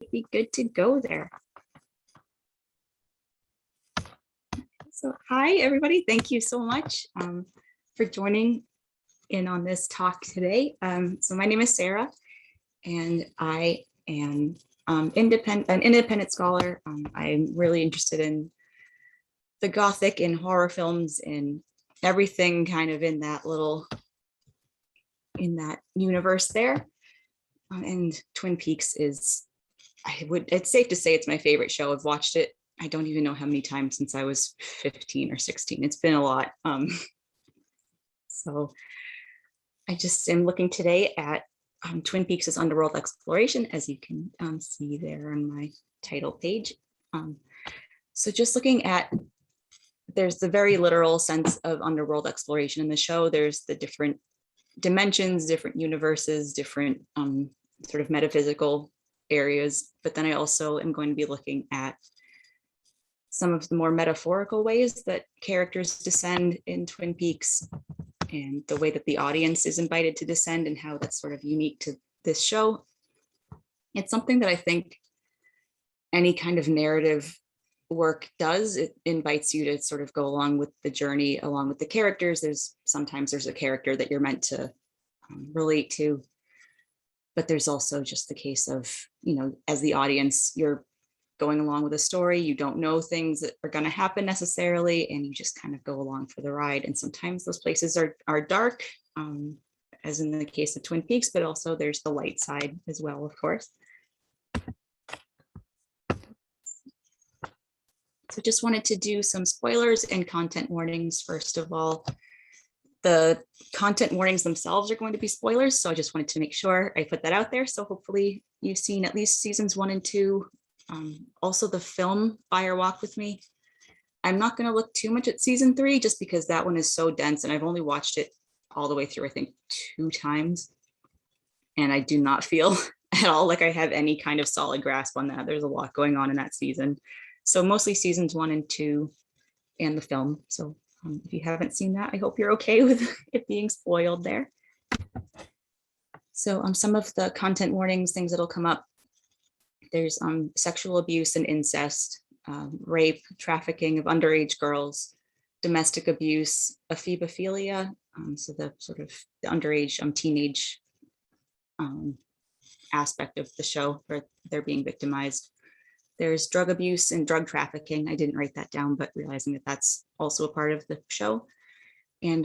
be good to go there. So hi, everybody. Thank you so much for joining in on this talk today. So my name is Sarah, and I am an independent scholar. I'm really interested in the Gothic and horror films and everything kind of in that universe there. And Twin Peaks is, it's safe to say it's my favorite show. I've watched it, I don't even know how many times since I was 15 or 16. It's been a lot. So I just am looking today at Twin Peaks' Underworld exploration, as you can see there on my title page. So just looking at, there's the very literal sense of underworld exploration in the show. There's the different dimensions, different universes, different sort of metaphysical areas. But then I also am going to be looking at some of the more metaphorical ways that characters descend in Twin Peaks, and the way that the audience is invited to descend and how that's sort of unique to this show. It's something that I think any kind of narrative work does. It invites you to sort of go along with the journey, along with the characters. Sometimes there's a character that you're meant to relate to, but there's also just the case of, as the audience, you're going along with a story. You don't know things that are going to happen necessarily, and you just kind of go along for the ride. And sometimes those places are dark, as in the case of Twin Peaks, but also there's the light side as well, of course. So just wanted to do some spoilers and content warnings. First of all, the content warnings themselves are going to be spoilers, so I just wanted to make sure I put that out there. So hopefully you've seen at least seasons 1 and 2. Also the film Fire Walk with Me. I'm not going to look too much at season 3 just because that one is so dense, and I've only watched it all the way through, I think 2 times. And I do not feel at all like I have any kind of solid grasp on that. There's a lot going on in that season. So mostly seasons 1 and 2 and the film. So if you haven't seen that, I hope you're okay with it being spoiled there. So some of the content warnings, things that'll come up. There's sexual abuse and incest, rape, trafficking of underage girls, domestic abuse, ephebophilia, so the sort of the underage, teenage aspect of the show where they're being victimized. There's drug abuse and drug trafficking. I didn't write that down, but realizing that that's also a part of the show. And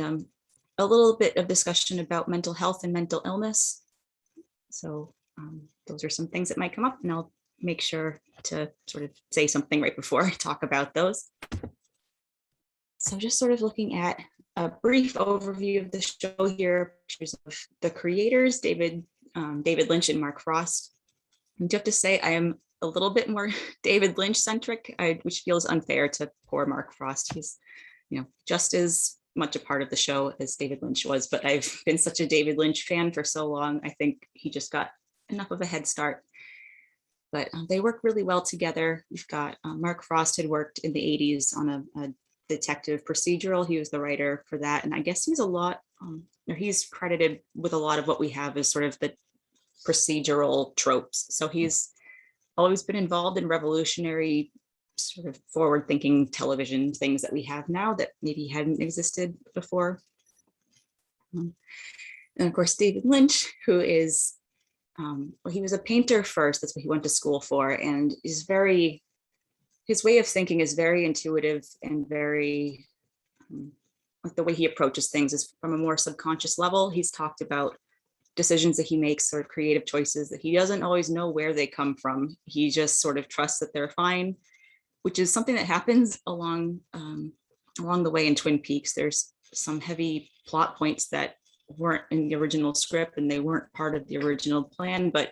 a little bit of discussion about mental health and mental illness. So those are some things that might come up, and I'll make sure to sort of say something right before I talk about those. So just sort of looking at a brief overview of the show here, pictures of the creators, David Lynch and Mark Frost. I do have to say I am a little bit more David Lynch centric, which feels unfair to poor Mark Frost. He's, just as much a part of the show as David Lynch was, but I've been such a David Lynch fan for so long. I think he just got enough of a head start. But they work really well together. You've got Mark Frost had worked in the 80s on a detective procedural. He was the writer for that. And I guess he's credited with a lot of what we have as sort of the procedural tropes. So he's always been involved in revolutionary, sort of forward-thinking television things that we have now that maybe hadn't existed before. And of course, David Lynch, who is, he was a painter first. That's what he went to school for, and his way of thinking is very intuitive and very, like the way he approaches things is from a more subconscious level. He's talked about decisions that he makes, sort of creative choices that he doesn't always know where they come from. He just sort of trusts that they're fine, which is something that happens along the way in Twin Peaks. There's some heavy plot points that weren't in the original script and they weren't part of the original plan, but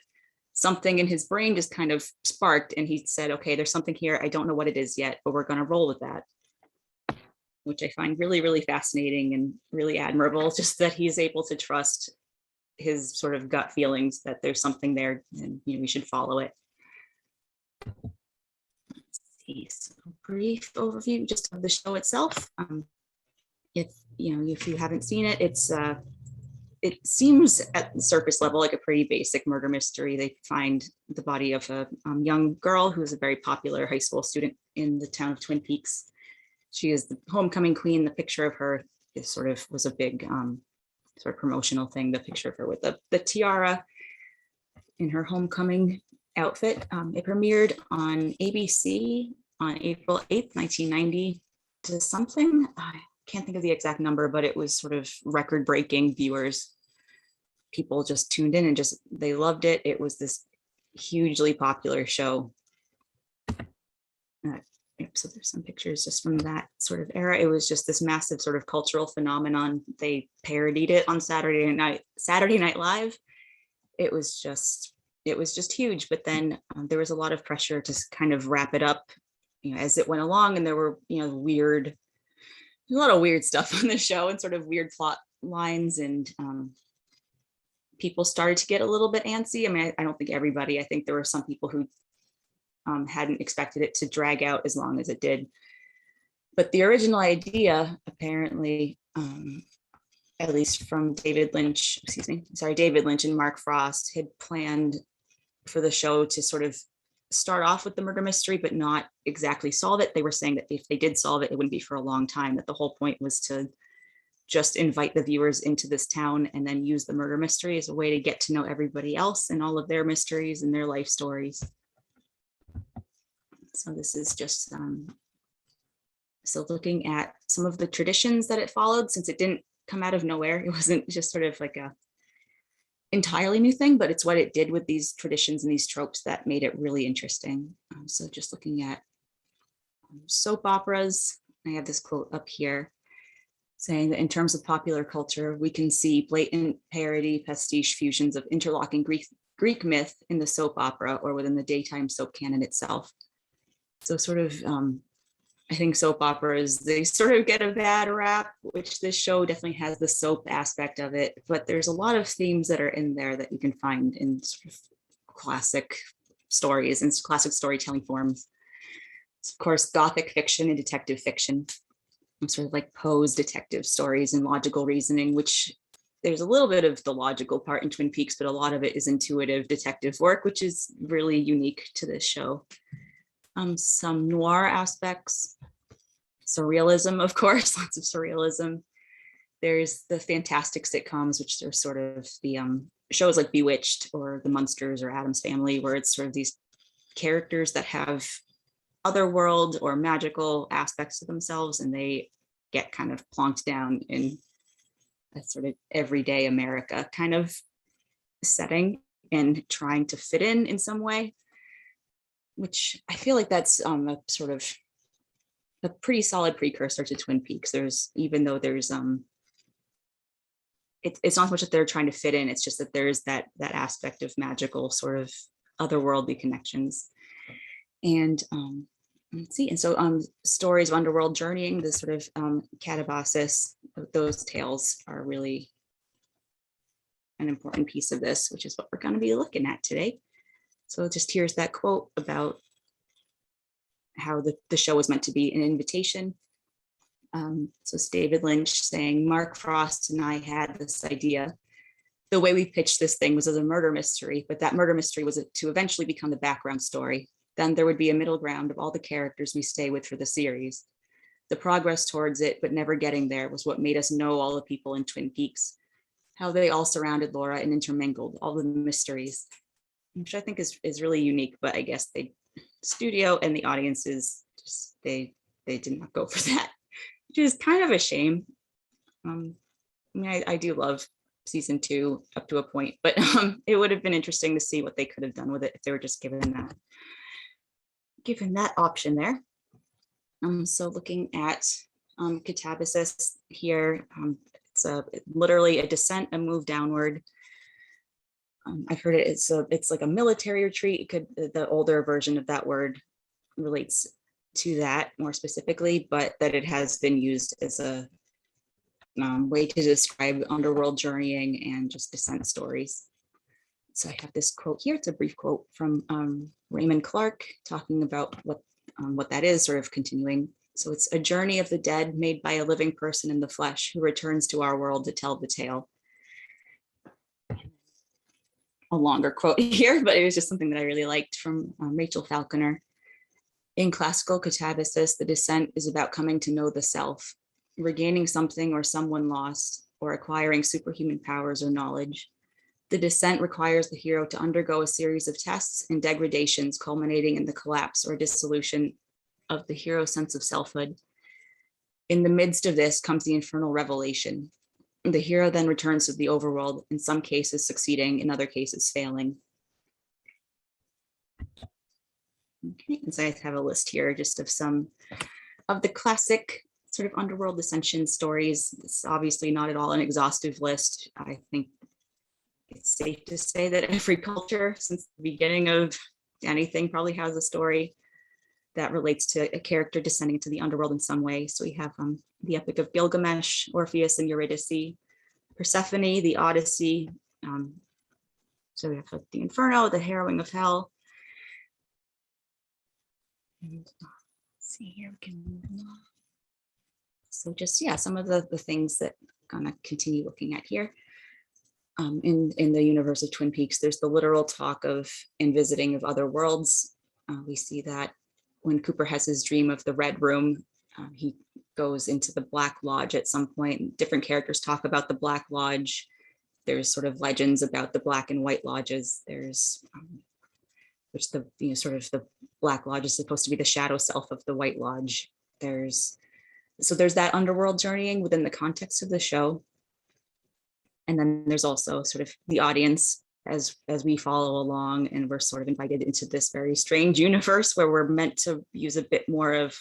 something in his brain just kind of sparked and he said, okay, there's something here. I don't know what it is yet, but we're going to roll with that, which I find really, really fascinating and really admirable, just that he's able to trust his sort of gut feelings that there's something there and we should follow it. Let's see, so a brief overview just of the show itself. If you haven't seen it, it's it seems at the surface level like a pretty basic murder mystery. They find the body of a young girl who's a very popular high school student in the town of Twin Peaks. She is the homecoming queen. The picture of her is sort of was a big sort of promotional thing. The picture of her with the tiara in her homecoming outfit. It premiered on ABC on April 8th, 1990 to something. I can't think of the exact number, but it was sort of record-breaking viewers. People just tuned in and just, they loved it. It was this hugely popular show. So there's some pictures just from that sort of era. It was just this massive sort of cultural phenomenon. They parodied it on Saturday Night Live. It was just huge. But then there was a lot of pressure to kind of wrap it up, as it went along, and there were, a lot of weird stuff on the show and sort of weird plot lines, and people started to get a little bit antsy. I mean, I don't think everybody. I think there were some people who hadn't expected it to drag out as long as it did. But the original idea, apparently, at least from David Lynch and Mark Frost, had planned for the show to sort of start off with the murder mystery, but not exactly solve it. They were saying that if they did solve it, it wouldn't be for a long time, that the whole point was to just invite the viewers into this town and then use the murder mystery as a way to get to know everybody else and all of their mysteries and their life stories. So this is just so looking at some of the traditions that it followed, since it didn't come out of nowhere. It wasn't just sort of like a entirely new thing, but it's what it did with these traditions and these tropes that made it really interesting. So just looking at soap operas, I have this quote up here saying that in terms of popular culture, we can see blatant parody, pastiche fusions of interlocking Greek myth in the soap opera or within the daytime soap canon itself. So sort of, I think soap operas, they sort of get a bad rap, which this show definitely has the soap aspect of it, but there's a lot of themes that are in there that you can find in sort of classic stories and classic storytelling forms. So of course, Gothic fiction and detective fiction, sort of like Poe's detective stories and logical reasoning, which there's a little bit of the logical part in Twin Peaks, but a lot of it is intuitive detective work, which is really unique to this show. Some noir aspects, surrealism, of course, lots of surrealism. There's the fantastic sitcoms, which are sort of the shows like Bewitched or The Munsters or Addams Family, where it's sort of these characters that have otherworld or magical aspects to themselves, and they get kind of plonked down in a sort of everyday America kind of setting and trying to fit in some way, which I feel like that's a sort of a pretty solid precursor to Twin Peaks. Even though there's it's not so much that they're trying to fit in, it's just that there's that aspect of magical sort of otherworldly connections. And let's see, and so stories of underworld journeying, the sort of catabasis, those tales are really an important piece of this, which is what we're going to be looking at today. So just here's that quote about how the show was meant to be an invitation. So it's David Lynch saying, Mark Frost and I had this idea. The way we pitched this thing was as a murder mystery, but that murder mystery was to eventually become the background story. Then there would be a middle ground of all the characters we stay with for the series. The progress towards it, but never getting there, was what made us know all the people in Twin Peaks, how they all surrounded Laura and intermingled, all the mysteries, which I think is really unique. But I guess the studio and the audiences just they did not go for that, which is kind of a shame. I mean, I do love season 2 up to a point, but it would have been interesting to see what they could have done with it if they were just given that option there. So looking at catabasis here, it's literally a descent, a move downward. I've heard it's like a military retreat. The older version of that word relates to that more specifically, but that it has been used as a way to describe underworld journeying and just descent stories. So I have this quote here. It's a brief quote from Raymond Clark talking about what that is, sort of continuing. So it's a journey of the dead made by a living person in the flesh who returns to our world to tell the tale. a longer quote here, but it was just something that I really liked from Rachel Falconer. In classical catabasis, the descent is about coming to know the self, regaining something or someone lost, or acquiring superhuman powers or knowledge. The descent requires the hero to undergo a series of tests and degradations culminating in the collapse or dissolution of the hero's sense of selfhood. In the midst of this comes the infernal revelation. The hero then returns to the overworld, in some cases succeeding, in other cases failing. Okay, and so I have a list here just of some of the classic sort of underworld ascension stories. It's obviously not at all an exhaustive list. I think it's safe to say that every culture since the beginning of anything probably has a story that relates to a character descending to the underworld in some way. So we have the Epic of Gilgamesh, Orpheus and Eurydice, Persephone, the Odyssey. So we have the Inferno, the Harrowing of Hell. And let's see here, we can move on. So just, yeah, some of the things that I'm gonna continue looking at here. In the universe of Twin Peaks, there's the literal talk of and visiting of other worlds. We see that when Cooper has his dream of the Red Room, he goes into the Black Lodge at some point. Different characters talk about the Black Lodge. There's sort of legends about the Black and White Lodges. There's which the sort of the Black Lodge is supposed to be the shadow self of the White Lodge. There's that underworld journeying within the context of the show. And then there's also sort of the audience as we follow along, and we're sort of invited into this very strange universe where we're meant to use a bit more of,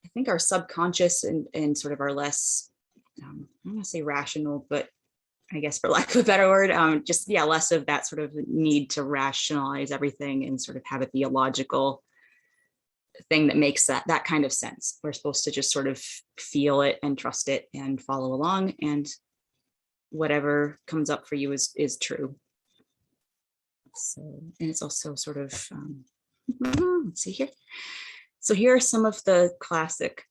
I think, our subconscious and sort of our less, I don't want to say rational, but I guess for lack of a better word, just, yeah, less of that sort of need to rationalize everything and sort of have it be a logical thing that makes that kind of sense. We're supposed to just sort of feel it and trust it and follow along, and whatever comes up for you is true. So, and it's also sort of, let's see here. So here are some of the classic,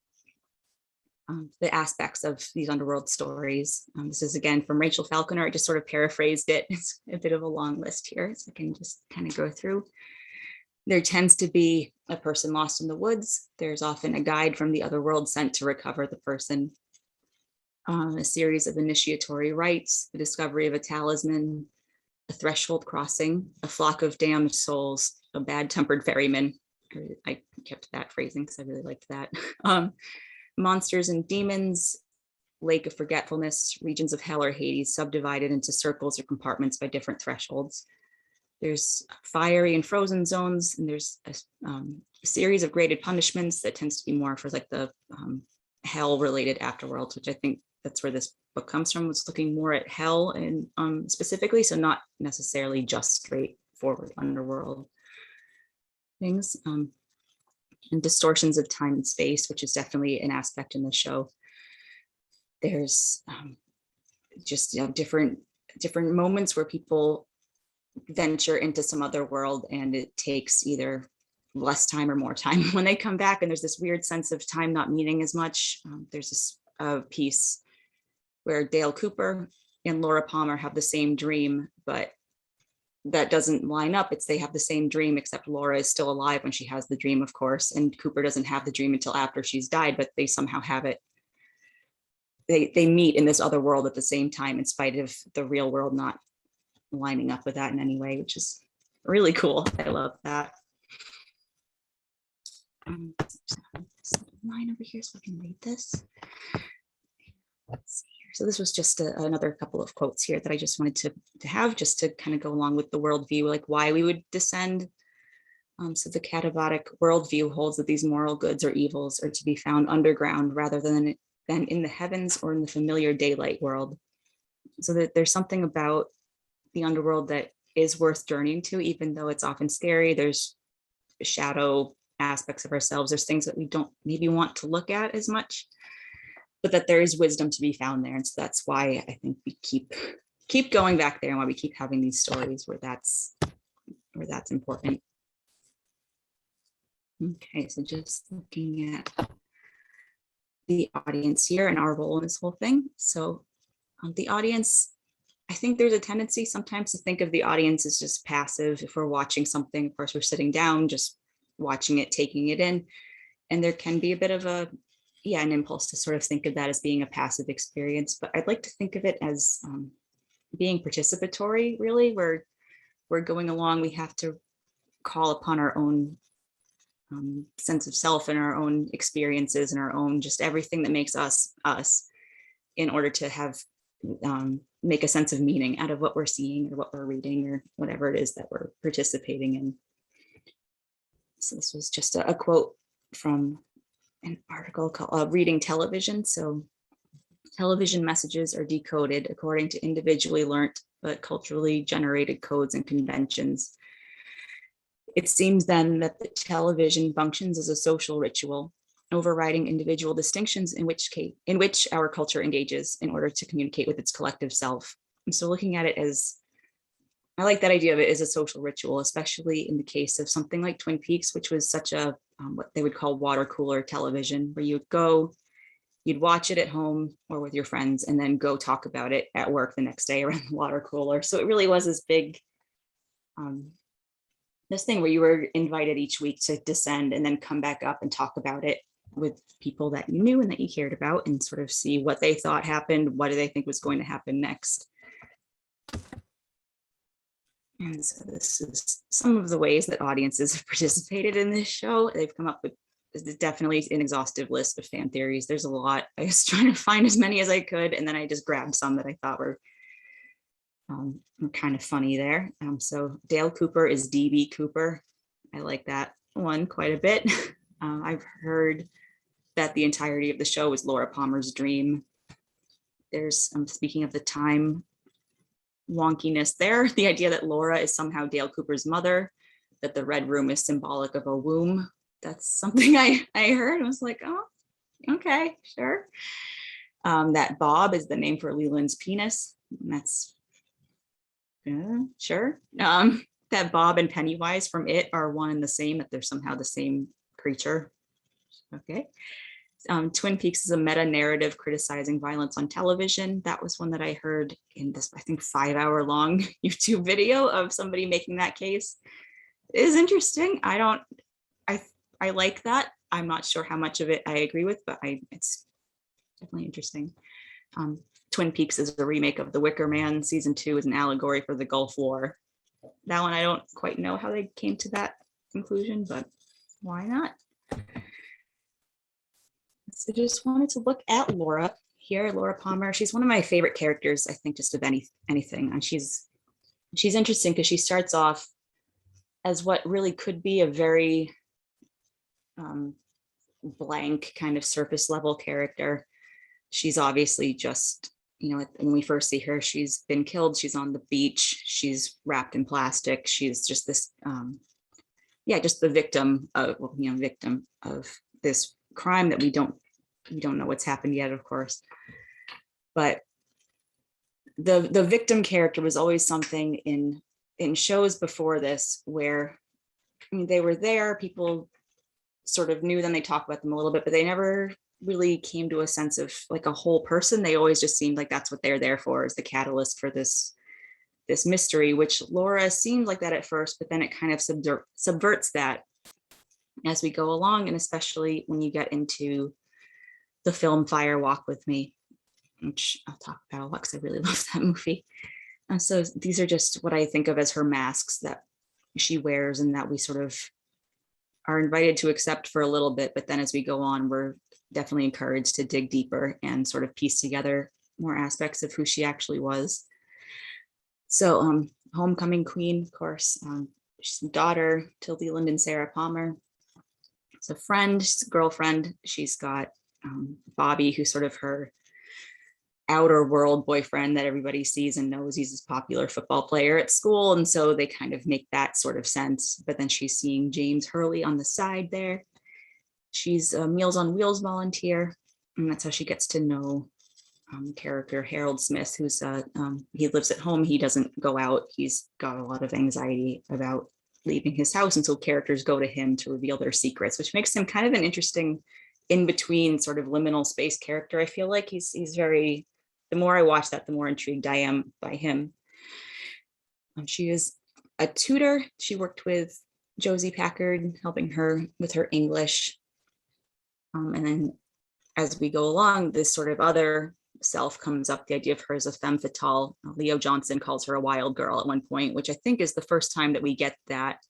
the aspects of these underworld stories. This is again from Rachel Falconer. I just sort of paraphrased it. It's a bit of a long list here, so I can just kind of go through. There tends to be a person lost in the woods. There's often a guide from the other world sent to recover the person. A series of initiatory rites, the discovery of a talisman, a threshold crossing, a flock of damned souls, a bad-tempered ferryman. I kept that phrasing because I really liked that. Monsters and demons, lake of forgetfulness, regions of hell or Hades, subdivided into circles or compartments by different thresholds. There's fiery and frozen zones, and there's a series of graded punishments that tends to be more for like the hell-related afterworlds, which I think that's where this book comes from, was looking more at hell and specifically, so not necessarily just straightforward underworld things. And distortions of time and space, which is definitely an aspect in the show. There's just different moments where people venture into some other world, and it takes either less time or more time when they come back, and there's this weird sense of time not meaning as much. There's this piece where Dale Cooper and Laura Palmer have the same dream, but that doesn't line up. They have the same dream, except Laura is still alive when she has the dream, of course, and Cooper doesn't have the dream until after she's died, but they somehow have it. They meet in this other world at the same time, in spite of the real world not lining up with that in any way, which is really cool. I love that. Line over here so I can read this. Let's see here. So this was just another couple of quotes here that I just wanted to have, just to kind of go along with the worldview, like why we would descend. So the catabolic worldview holds that these moral goods or evils are to be found underground rather than in the heavens or in the familiar daylight world. So that there's something about the underworld that is worth journeying to, even though it's often scary. There's shadow aspects of ourselves. There's things that we don't maybe want to look at as much, but that there is wisdom to be found there. And so that's why I think we keep going back there, and why we keep having these stories where that's important. Okay, so just looking at the audience here and our role in this whole thing. So the audience I think there's a tendency sometimes to think of the audience as just passive. If we're watching something, of course, we're sitting down, just watching it, taking it in. And there can be a bit of an impulse to sort of think of that as being a passive experience. But I'd like to think of it as being participatory, really, where we're going along, we have to call upon our own sense of self and our own experiences and our own just everything that makes us us in order to have make a sense of meaning out of what we're seeing or what we're reading or whatever it is that we're participating in. So this was just a quote from an article called Reading Television. So television messages are decoded according to individually learnt but culturally generated codes and conventions. It seems then that the television functions as a social ritual, overriding individual distinctions in which our culture engages in order to communicate with its collective self. And so looking at it as, I like that idea of it as a social ritual, especially in the case of something like Twin Peaks, which was such a, what they would call water cooler television, where you'd go, you'd watch it at home or with your friends and then go talk about it at work the next day around the water cooler. So it really was this big, this thing where you were invited each week to descend and then come back up and talk about it with people that you knew and that you cared about and sort of see what they thought happened, what do they think was going to happen next. And so this is some of the ways that audiences have participated in this show. They've come up with definitely an exhaustive list of fan theories. There's a lot. I was trying to find as many as I could, and then I just grabbed some that I thought were kind of funny there. So Dale Cooper is DB Cooper. I like that one quite a bit. I've heard that the entirety of the show was Laura Palmer's dream. There's, speaking of the time wonkiness there, the idea that Laura is somehow Dale Cooper's mother, that the red room is symbolic of a womb. That's something I heard. I was like, oh, okay, sure. That Bob is the name for Leland's penis. And that's sure. That Bob and Pennywise from It are one and the same, that they're somehow the same creature. Okay. Twin Peaks is a meta narrative criticizing violence on television. That was one that I heard in this, I think, 5-hour long YouTube video of somebody making that case. It is interesting. I like that. I'm not sure how much of it I agree with, but it's definitely interesting. Twin Peaks is a remake of The Wicker Man. Season 2 is an allegory for the Gulf War. That one, I don't quite know how they came to that conclusion, but why not? So just wanted to look at Laura here, Laura Palmer. She's one of my favorite characters, I think, just of anything. And she's interesting because she starts off as what really could be a very blank kind of surface level character. She's obviously just, when we first see her, she's been killed. She's on the beach. She's wrapped in plastic. She's just this, just the victim of this crime that we don't know what's happened yet, of course. But the victim character was always something in shows before this where, they were there, people sort of knew them, they talked about them a little bit, but they never really came to a sense of like a whole person. They always just seemed like that's what they're there for, is the catalyst for this mystery, which Laura seemed like that at first, but then it kind of subverts that as we go along, and especially when you get into the film Fire Walk with Me, which I'll talk about a lot because I really love that movie. So these are just what I think of as her masks that she wears and that we sort of are invited to accept for a little bit, but then as we go on, we're definitely encouraged to dig deeper and sort of piece together more aspects of who she actually was. So homecoming queen, of course, she's a daughter to Leland and Sarah Palmer. It's a friend, she's a girlfriend. She's got Bobby, who's sort of her outer world boyfriend that everybody sees and knows he's a popular football player at school. And so they kind of make that sort of sense. But then she's seeing James Hurley on the side there. She's a Meals on Wheels volunteer. And that's how she gets to know the character Harold Smith, who's he lives at home. He doesn't go out. He's got a lot of anxiety about leaving his house. And so characters go to him to reveal their secrets, which makes him kind of an interesting in between sort of liminal space character. I feel like he's very the more I watch that, the more intrigued I am by him. She is a tutor. She worked with Josie Packard, helping her with her English. And then as we go along, this sort of other self comes up, the idea of her as a femme fatale. Leo Johnson calls her a wild girl at one point, which I think is the first time that we get that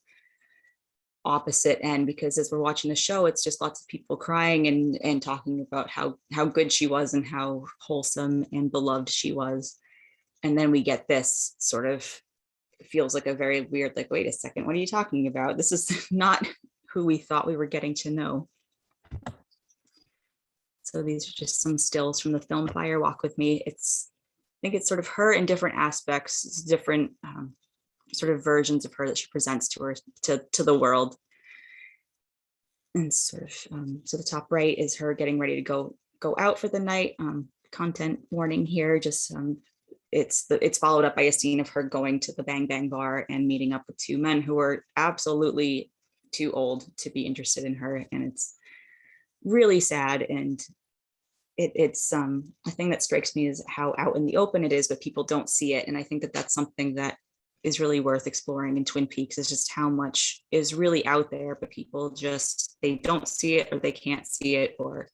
opposite end, because as we're watching the show, it's just lots of people crying and talking about how good she was and how wholesome and beloved she was. And then we get this sort of, feels like a very weird, like, wait a second, what are you talking about? This is not who we thought we were getting to know. So these are just some stills from the film Fire Walk With Me. I think it's sort of her in different aspects, different sort of versions of her that she presents to the world. And sort of, so the top right is her getting ready to go out for the night. Content warning here, just it's followed up by a scene of her going to the Bang Bang bar and meeting up with two men who are absolutely too old to be interested in her. And it's really sad. And it's a thing that strikes me is how out in the open it is, but people don't see it. And I think that that's something that is really worth exploring in Twin Peaks, is just how much is really out there, but people just, they don't see it, or they can't see it, or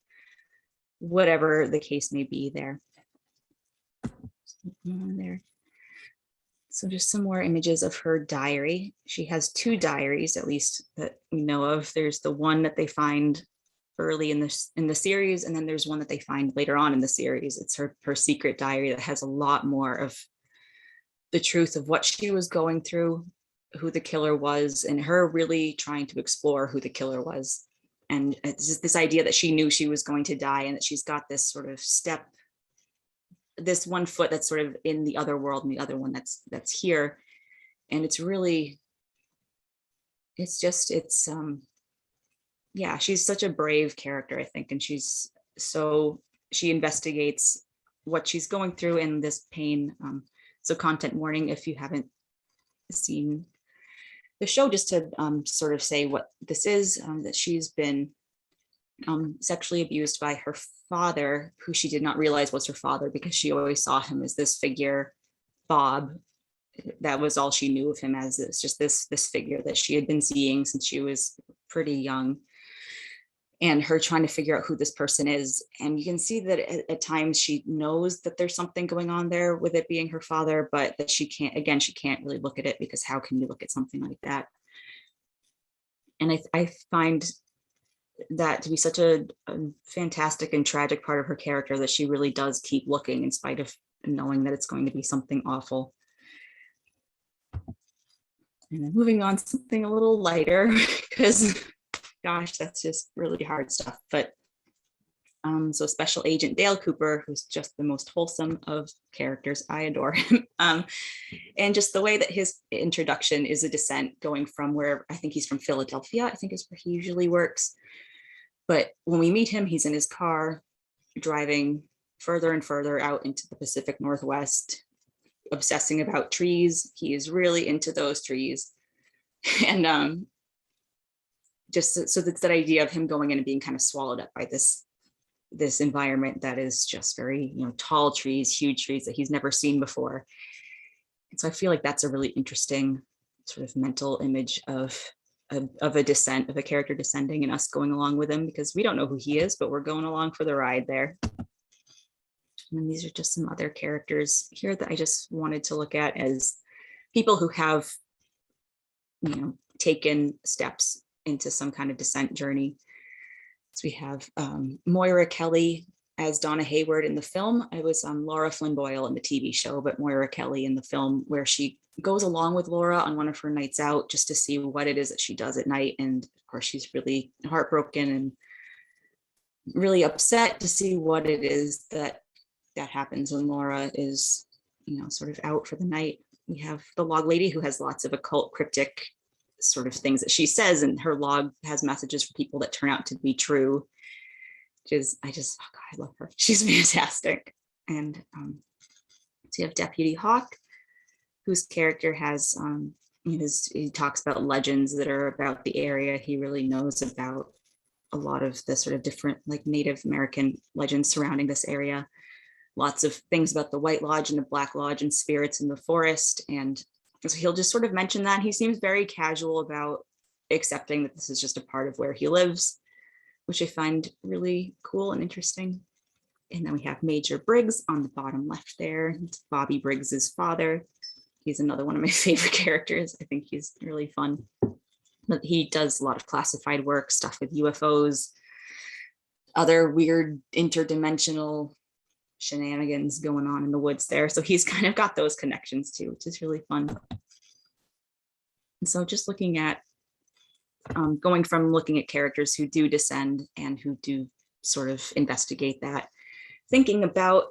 whatever the case may be there. There. So just some more images of her diary. She has two diaries, at least that we know of. There's the one that they find early in the series, and then there's one that they find later on in the series. It's her secret diary that has a lot more of the truth of what she was going through, who the killer was, and her really trying to explore who the killer was. And it's just this idea that she knew she was going to die, and that she's got this sort of step, this one foot that's sort of in the other world and the other one that's here. And it's really, yeah, she's such a brave character, I think. And she investigates what she's going through in this pain. So content warning if you haven't seen the show, just to sort of say what this is, that she's been sexually abused by her father, who she did not realize was her father, because she always saw him as this figure, Bob. That was all she knew of him as. It's just this figure that she had been seeing since she was pretty young, and her trying to figure out who this person is. And you can see that at times she knows that there's something going on there with it being her father, but that she can't really look at it, because how can you look at something like that? And I find that to be such a fantastic and tragic part of her character, that she really does keep looking in spite of knowing that it's going to be something awful. And then moving on to something a little lighter, because gosh, that's just really hard stuff. But so Special Agent Dale Cooper, who's just the most wholesome of characters. I adore him. And just the way that his introduction is a descent, going from where, I think he's from Philadelphia, I think is where he usually works. But when we meet him, he's in his car driving further and further out into the Pacific Northwest, obsessing about trees. He is really into those trees. And just so that's that idea of him going in and being kind of swallowed up by this environment that is just very, tall trees, huge trees that he's never seen before. And so I feel like that's a really interesting sort of mental image of a descent, of a character descending and us going along with him, because we don't know who he is, but we're going along for the ride there. And then these are just some other characters here that I just wanted to look at as people who have, taken steps into some kind of descent journey. So we have Moira Kelly as Donna Hayward in the film. I was Laura Flynn Boyle in the TV show, but Moira Kelly in the film, where she goes along with Laura on one of her nights out just to see what it is that she does at night. And of course, she's really heartbroken and really upset to see what it is that happens when Laura is, sort of out for the night. We have the log lady, who has lots of occult, cryptic sort of things that she says, and her log has messages for people that turn out to be true, which is, oh God, I love her. She's fantastic. And so you have Deputy Hawk, whose character has, he talks about legends that are about the area. He really knows about a lot of the sort of different, like, Native American legends surrounding this area. lots of things about the White Lodge and the Black Lodge and spirits in the forest. And so he'll just sort of mention that. He seems very casual about accepting that this is just a part of where he lives, which I find really cool and interesting. And then we have Major Briggs on the bottom left there. It's Bobby Briggs's father. He's another one of my favorite characters. I think he's really fun. But he does a lot of classified work, stuff with UFOs, other weird interdimensional shenanigans going on in the woods there. So he's kind of got those connections too, which is really fun. And so just looking at, going from looking at characters who do descend and who do sort of investigate that, thinking about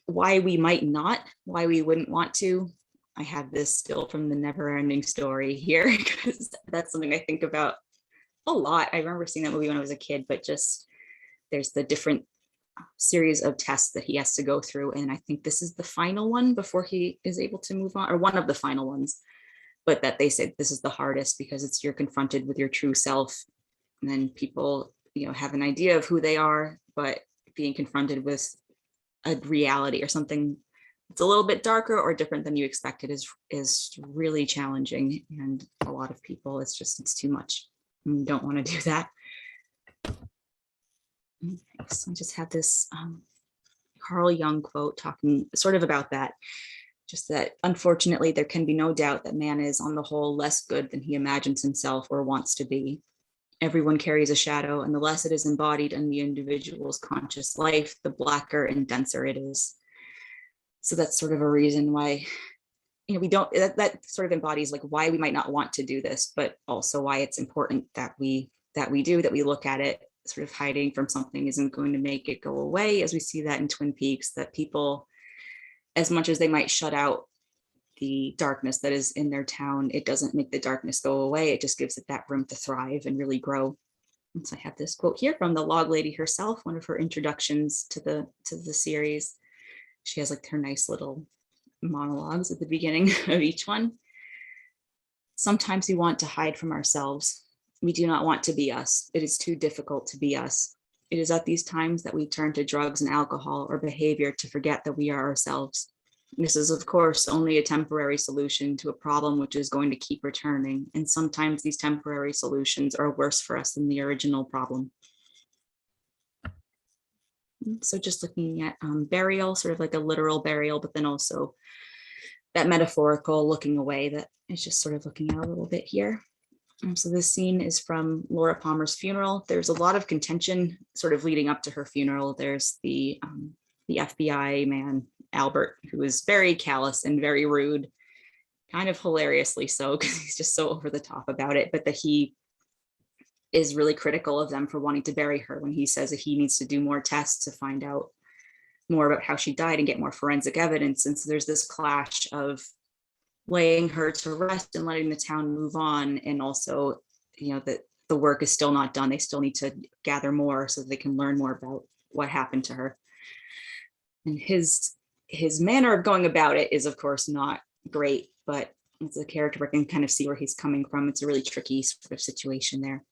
why we might not, why we wouldn't want to. I have this still from the Never Ending Story here, because that's something I think about a lot. I remember seeing that movie when I was a kid, but just there's the different series of tests that he has to go through. And I think this is the final one before he is able to move on, or one of the final ones, but that they said this is the hardest because it's you're confronted with your true self. And then people, have an idea of who they are, but being confronted with a reality or something it's a little bit darker or different than you expected is really challenging. And a lot of people, it's too much. You don't want to do that. So I just have this Carl Jung quote talking sort of about that. Just that unfortunately, there can be no doubt that man is on the whole less good than he imagines himself or wants to be. Everyone carries a shadow, and the less it is embodied in the individual's conscious life, the blacker and denser it is. So that's sort of a reason why, we don't, that sort of embodies like why we might not want to do this, but also why it's important that we look at it. Sort of hiding from something isn't going to make it go away, as we see that in Twin Peaks, that people, as much as they might shut out the darkness that is in their town, it doesn't make the darkness go away. It just gives it that room to thrive and really grow. And so I have this quote here from the Log Lady herself, one of her introductions to the series. She has like her nice little monologues at the beginning of each one. Sometimes we want to hide from ourselves. We do not want to be us. It is too difficult to be us. It is at these times that we turn to drugs and alcohol or behavior to forget that we are ourselves. This is, of course, only a temporary solution to a problem which is going to keep returning. And sometimes these temporary solutions are worse for us than the original problem. So just looking at burial, sort of like a literal burial, but then also that metaphorical looking away that is just sort of looking at a little bit here. So this scene is from Laura Palmer's funeral. There's a lot of contention sort of leading up to her funeral. There's the FBI man, Albert, who is very callous and very rude, kind of hilariously so, because he's just so over the top about it, but that he is really critical of them for wanting to bury her when he says that he needs to do more tests to find out more about how she died and get more forensic evidence. And so there's this clash of laying her to rest and letting the town move on. And also, that the work is still not done. They still need to gather more so they can learn more about what happened to her. And his manner of going about it is, of course, not great, but it's a character I can kind of see where he's coming from. It's a really tricky sort of situation there.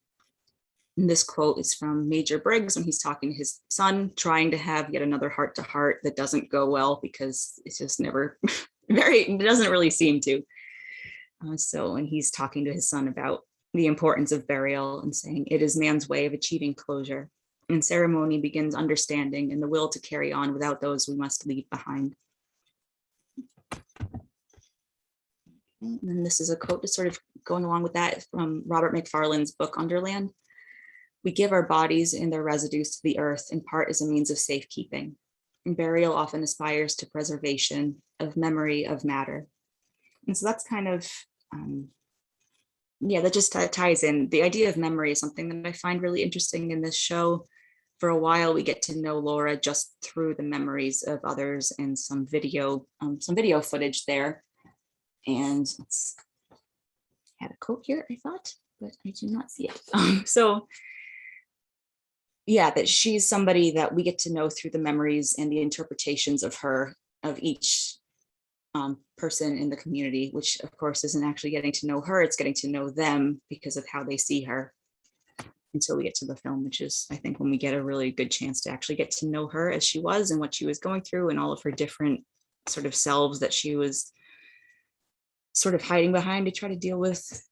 And this quote is from Major Briggs when he's talking to his son, trying to have yet another heart-to-heart that doesn't go well because it's just never it doesn't really seem to. So when he's talking to his son about the importance of burial and saying it is man's way of achieving closure, and ceremony begins understanding and the will to carry on without those we must leave behind. And then this is a quote just sort of going along with that from Robert McFarlane's book, Underworld. We give our bodies and their residues to the earth in part as a means of safekeeping. And burial often aspires to preservation of memory of matter. And so that's kind of, that just ties in. The idea of memory is something that I find really interesting in this show. For a while, we get to know Laura just through the memories of others and some video footage there. And I had a quote here, I thought, but I do not see it. That she's somebody that we get to know through the memories and the interpretations of her, of each person in the community, which of course isn't actually getting to know her, it's getting to know them because of how they see her. until we get to the film, which is, I think, when we get a really good chance to actually get to know her as she was and what she was going through and all of her different sort of selves that she was sort of hiding behind to try to deal with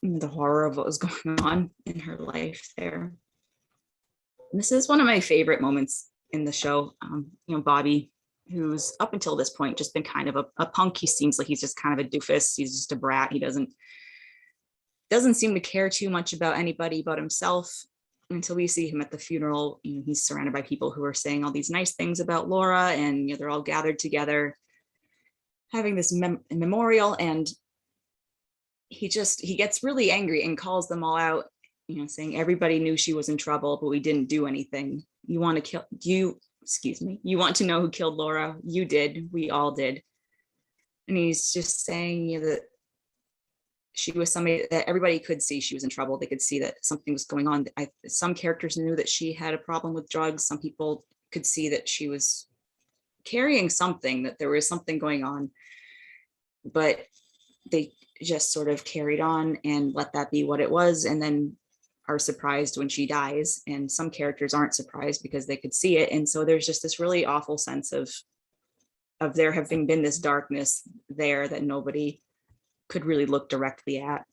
the horror of what was going on in her life there. And this is one of my favorite moments in the show. Bobby, who's up until this point just been kind of a punk. He seems like he's just kind of a doofus. He's just a brat. He doesn't seem to care too much about anybody but himself until we see him at the funeral. He's surrounded by people who are saying all these nice things about Laura, and they're all gathered together having this memorial, and he gets really angry and calls them all out, saying everybody knew she was in trouble, but we didn't do anything. You want to know who killed Laura? You did. We all did. And he's just saying that she was somebody that everybody could see she was in trouble. They could see that something was going on. Some characters knew that she had a problem with drugs. Some people could see that she was carrying something, that there was something going on, but they just sort of carried on and let that be what it was, and then are surprised when she dies. And some characters aren't surprised because they could see it. And so there's just this really awful sense of there having been this darkness there that nobody could really look directly at.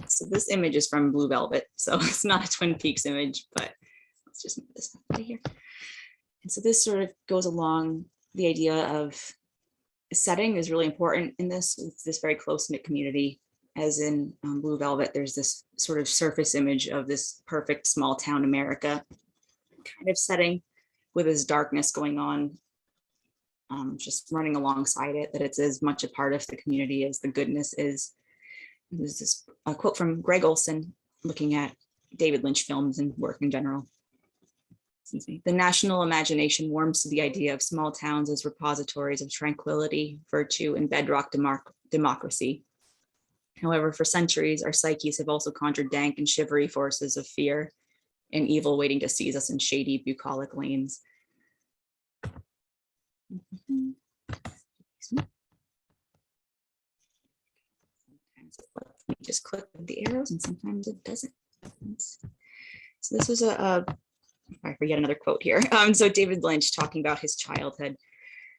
So this image is from Blue Velvet, so it's not a Twin Peaks image, but let's just move this out of here. And so this sort of goes along the idea of setting is really important in this. It's this very close-knit community. As in Blue Velvet, there's this sort of surface image of this perfect small town America kind of setting with this darkness going on, just running alongside it, that it's as much a part of the community as the goodness is. There's this quote from Greg Olson looking at David Lynch films and work in general. Excuse me. The national imagination warms to the idea of small towns as repositories of tranquility, virtue, and bedrock democracy. However, for centuries, our psyches have also conjured dank and shivery forces of fear and evil waiting to seize us in shady, bucolic lanes. Sometimes it lets me just click with the arrows, and sometimes it doesn't. So this was I forget another quote here. So David Lynch talking about his childhood,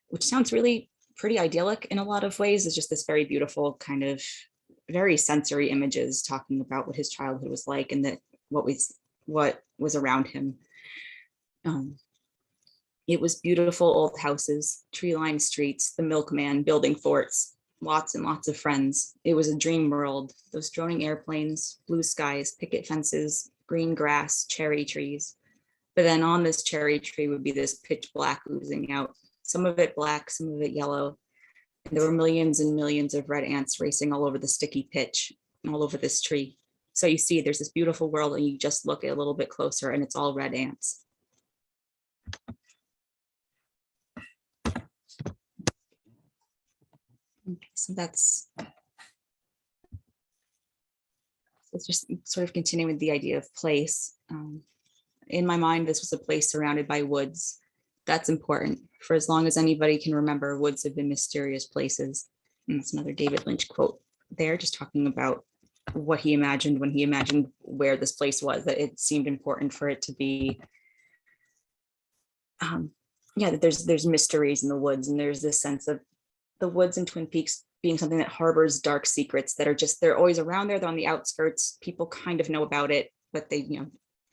which sounds really pretty idyllic in a lot of ways. It's just this very beautiful kind of very sensory images talking about what his childhood was like and that what was around him. It was beautiful old houses, tree-lined streets, the milkman building forts, lots and lots of friends. It was a dream world, those droning airplanes, blue skies, picket fences, green grass, cherry trees. But then on this cherry tree would be this pitch black oozing out, some of it black, some of it yellow. And there were millions and millions of red ants racing all over the sticky pitch, all over this tree. So you see there's this beautiful world and you just look a little bit closer and it's all red ants. Okay, so it's just sort of continuing with the idea of place. In my mind, this was a place surrounded by woods. That's important. For as long as anybody can remember, woods have been mysterious places. And that's another David Lynch quote there, just talking about what he imagined when he imagined where this place was, that it seemed important for it to be, that there's mysteries in the woods, and there's this sense of the woods in Twin Peaks being something that harbors dark secrets that are they're always around there, they're on the outskirts. People kind of know about it, but they,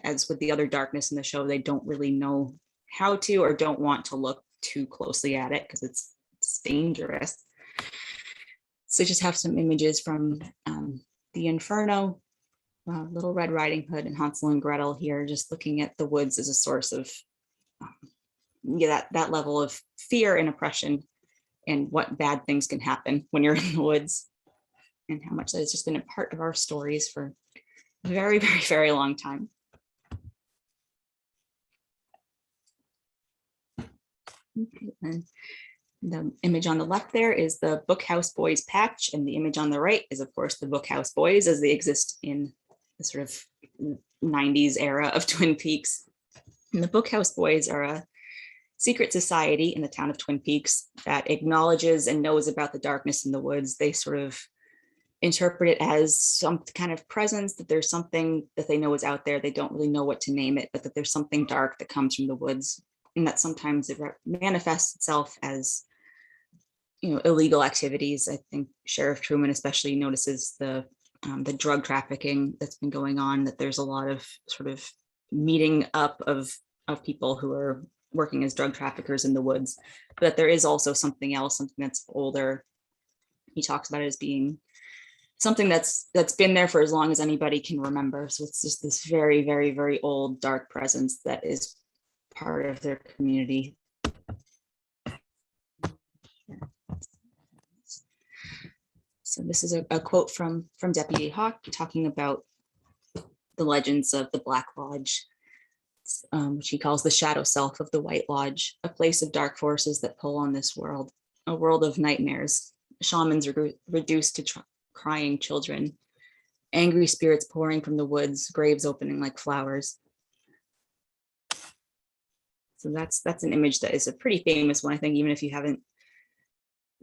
as with the other darkness in the show, they don't really know how to or don't want to look too closely at it because it's dangerous. So just have some images from the Inferno, Little Red Riding Hood, and Hansel and Gretel here, just looking at the woods as a source of that level of fear and oppression and what bad things can happen when you're in the woods, and how much that has just been a part of our stories for a very, very, very long time. Okay, and the image on the left there is the Bookhouse Boys patch, and the image on the right is, of course, the Bookhouse Boys as they exist in the sort of 90s era of Twin Peaks. And the Bookhouse Boys are a secret society in the town of Twin Peaks that acknowledges and knows about the darkness in the woods. They sort of interpret it as some kind of presence, that there's something that they know is out there. They don't really know what to name it, but that there's something dark that comes from the woods, and that sometimes it manifests itself as, illegal activities. I think Sheriff Truman especially notices the drug trafficking that's been going on, that there's a lot of sort of meeting up of people who are working as drug traffickers in the woods, but there is also something else, something that's older. He talks about it as being something that's been there for as long as anybody can remember. So it's just this very, very, very old, dark presence that is part of their community. So this is a quote from Deputy Hawk talking about the legends of the Black Lodge, which he calls the shadow self of the White Lodge, a place of dark forces that pull on this world, a world of nightmares. Shamans are reduced to crying children, angry spirits pouring from the woods, graves opening like flowers. So that's an image that is a pretty famous one, I think, even if you haven't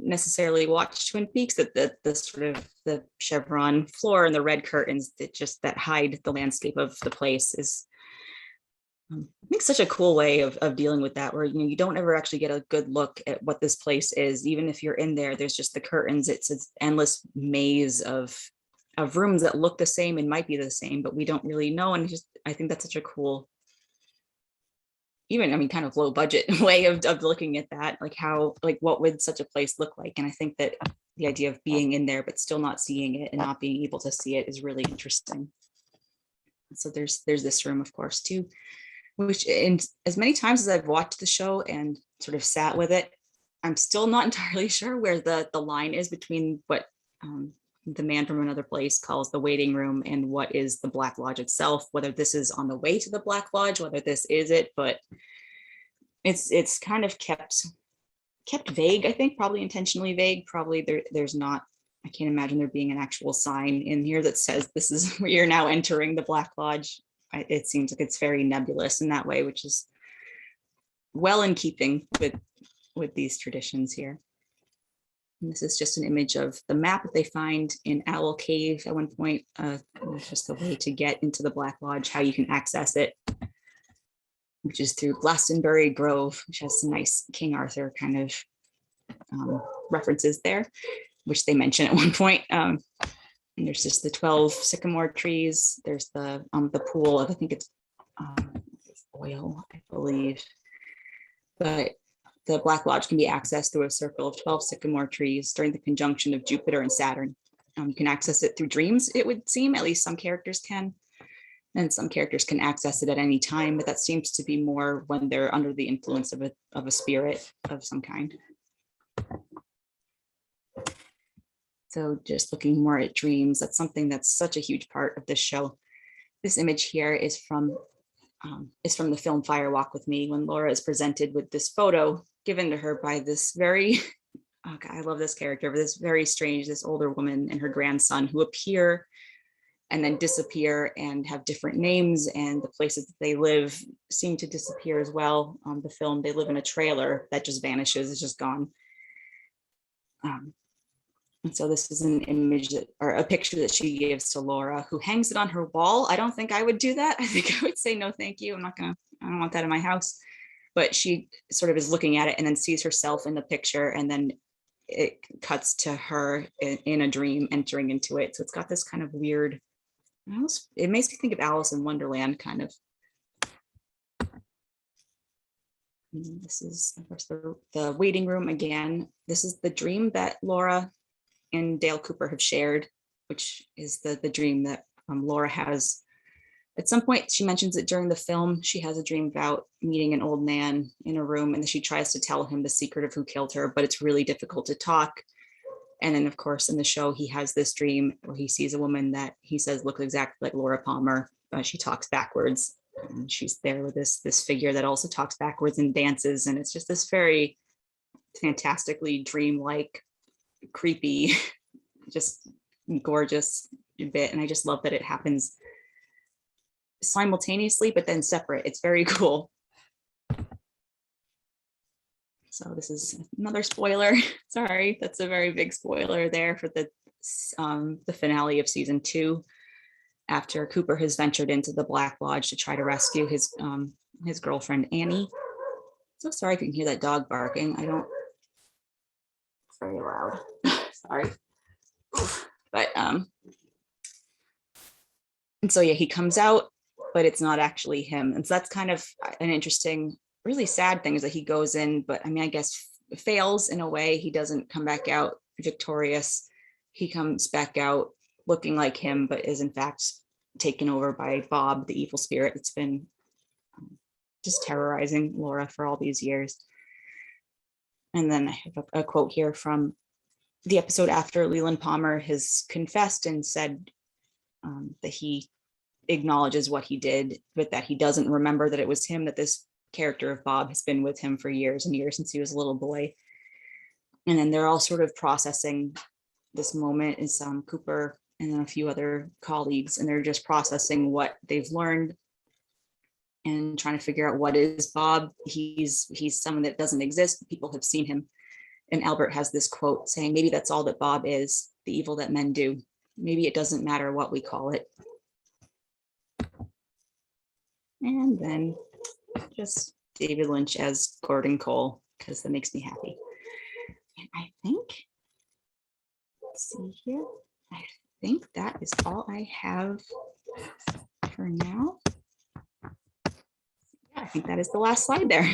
necessarily watched Twin Peaks, that the sort of the chevron floor and the red curtains that hide the landscape of the place is, I think, such a cool way of dealing with that, where you don't ever actually get a good look at what this place is. Even if you're in there, there's just the curtains. It's an endless maze of rooms that look the same and might be the same, but we don't really know. And I think that's such a cool, even, kind of low budget way of looking at that, what would such a place look like? And I think that the idea of being in there but still not seeing it and not being able to see it is really interesting. So there's this room, of course, too, which, and as many times as I've watched the show and sort of sat with it, I'm still not entirely sure where the line is between what the man from another place calls the waiting room and what is the Black Lodge itself, whether this is on the way to the Black Lodge, whether this is it, but it's kind of kept vague, I think, probably intentionally vague. Probably there's not, I can't imagine there being an actual sign in here that says this is where you're now entering the Black Lodge. It seems like it's very nebulous in that way, which is well in keeping with these traditions here. And this is just an image of the map that they find in Owl Cave at one point. It's just a way to get into the Black Lodge, how you can access it, which is through Glastonbury Grove, which has some nice King Arthur kind of references there, which they mention at one point. And there's just the 12 sycamore trees. There's the pool of, I think it's oil, I believe. But the Black Lodge can be accessed through a circle of 12 sycamore trees during the conjunction of Jupiter and Saturn. You can access it through dreams, it would seem, at least some characters can. And some characters can access it at any time, but that seems to be more when they're under the influence of a spirit of some kind. So just looking more at dreams, that's something that's such a huge part of this show. This image here is from the film Fire Walk with Me, when Laura is presented with this photo given to her by this very, oh God, I love this character, but this very strange, this older woman and her grandson who appear and then disappear and have different names, and the places that they live seem to disappear as well. On the film, they live in a trailer that just vanishes, it's just gone. And so this is an image or a picture that she gives to Laura, who hangs it on her wall. I don't think I would do that. I think I would say, no, thank you. I don't want that in my house. But she sort of is looking at it and then sees herself in the picture, and then it cuts to her in a dream entering into it. So it's got this kind of weird, it makes me think of Alice in Wonderland, kind of. And this is, of course, the waiting room again. This is the dream that Laura and Dale Cooper have shared, which is the dream that Laura has. At some point, she mentions it during the film. She has a dream about meeting an old man in a room, and she tries to tell him the secret of who killed her, but it's really difficult to talk. And then, of course, in the show, he has this dream where he sees a woman that he says looks exactly like Laura Palmer. She talks backwards, and she's there with this figure that also talks backwards and dances. And it's just this very fantastically dreamlike, creepy, just gorgeous bit. And I just love that it happens simultaneously, but then separate. It's very cool. So this is another spoiler. Sorry, that's a very big spoiler there for the the finale of season 2, after Cooper has ventured into the Black Lodge to try to rescue his girlfriend Annie. So sorry if you can hear that dog barking. I don't. It's very loud. Sorry. But and so yeah, he comes out, but it's not actually him. And so that's kind of an interesting, really sad thing, is that he goes in, but I mean, I guess fails in a way. He doesn't come back out victorious. He comes back out looking like him, but is in fact taken over by Bob, the evil spirit that's been just terrorizing Laura for all these years. And then I have a quote here from the episode after Leland Palmer has confessed and said that he acknowledges what he did, but that he doesn't remember that it was him, that this character of Bob has been with him for years and years, since he was a little boy. And then they're all sort of processing this moment, is Cooper and then a few other colleagues, and they're just processing what they've learned and trying to figure out what is Bob. He's someone that doesn't exist. People have seen him. And Albert has this quote saying, maybe that's all that Bob is, the evil that men do. Maybe it doesn't matter what we call it. And then just David Lynch as Gordon Cole, because that makes me happy. And I think, let's see here, I think that is all I have for now. Yeah, I think that is the last slide there.